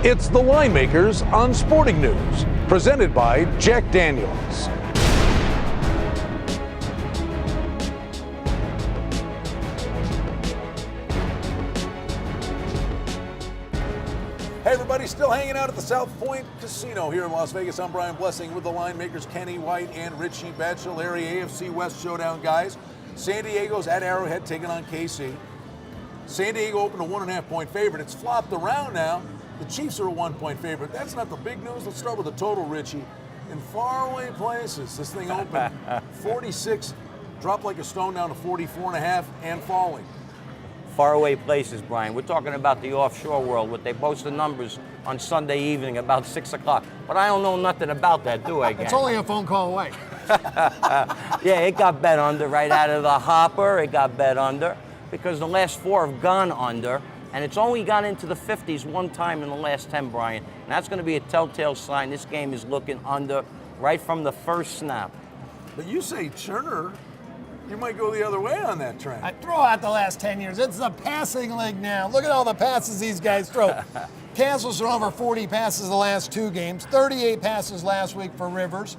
It's the Line Makers on Sporting News, presented by Jack Daniels. Hey everybody, still hanging out at the South Point Casino here in Las Vegas. I'm Brian Blessing with the Line Makers, Kenny White and Richie Bachelari, AFC West Showdown guys. San Diego's at Arrowhead taking on KC. San Diego opened a 1.5-point favorite. It's flopped around now. The Chiefs are a 1-point favorite. That's not the big news. Let's start with the total, Richie. In faraway places, this thing opened 46, dropped like a stone down to 44.5 and falling. Faraway places, Brian. We're talking about the offshore world, what they post the numbers on Sunday evening about 6 o'clock. But I don't know nothing about that, do I, gang? It's only a phone call away. Yeah, it got bet under right out of the hopper. It got bet under because the last 4 have gone under. And it's only gone into the 50s one time in the last 10, Brian. And that's going to be a telltale sign this game is looking under right from the first snap. But you say Turner, you might go the other way on that trend. I throw out the last 10 years. It's the passing league now. Look at all the passes these guys throw. Castle's thrown over 40 passes the last 2 games, 38 passes last week for Rivers.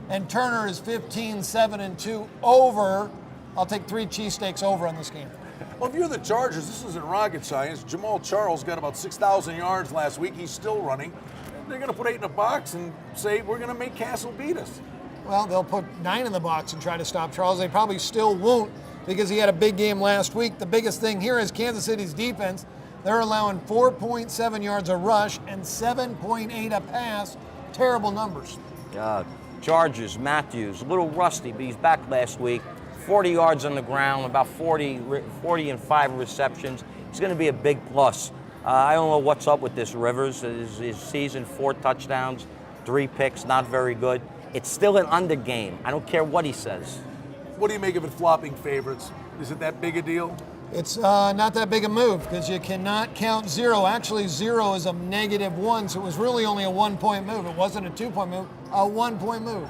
And Turner is 15-7-2 over. I'll take 3 cheesesteaks over on this game. Well, if you're the Chargers, this isn't rocket science. Jamal Charles got about 6,000 yards last week. He's still running. They're going to put 8 in a box and say, we're going to make Castle beat us. Well, they'll put 9 in the box and try to stop Charles. They probably still won't because he had a big game last week. The biggest thing here is Kansas City's defense. They're allowing 4.7 yards a rush and 7.8 a pass. Terrible numbers. Chargers, Matthews, a little rusty, but he's back last week. 40 yards on the ground, about 40 and 5 receptions. He's going to be a big plus. I don't know what's up with this Rivers. His season, 4 touchdowns, 3 picks, not very good. It's still an under game. I don't care what he says. What do you make of it flopping favorites? Is it that big a deal? It's not that big a move because you cannot count 0. Actually, 0 is a -1, so it was really only a 1-point move. It wasn't a 2-point move, a 1-point move.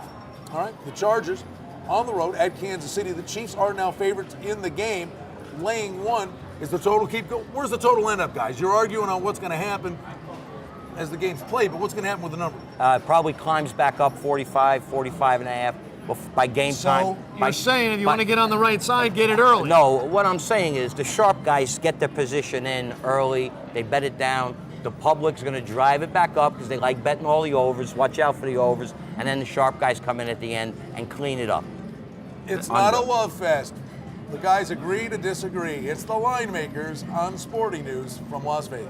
All right, the Chargers on the road at Kansas City. The Chiefs are now favorites in the game, laying 1. Is the total keep going? Where's the total end up, guys? You're arguing on what's going to happen as the game's played, but what's going to happen with the number? It probably climbs back up 45, 45.5 by game time. So you're saying if you want to get on the right side, get it early. No, what I'm saying is the sharp guys get their position in early. They bet it down. The public's going to drive it back up because they like betting all the overs. Watch out for the overs. And then the sharp guys come in at the end and clean it up. It's not a love fest. The guys agree to disagree. It's the Line Makers on Sporting News from Las Vegas.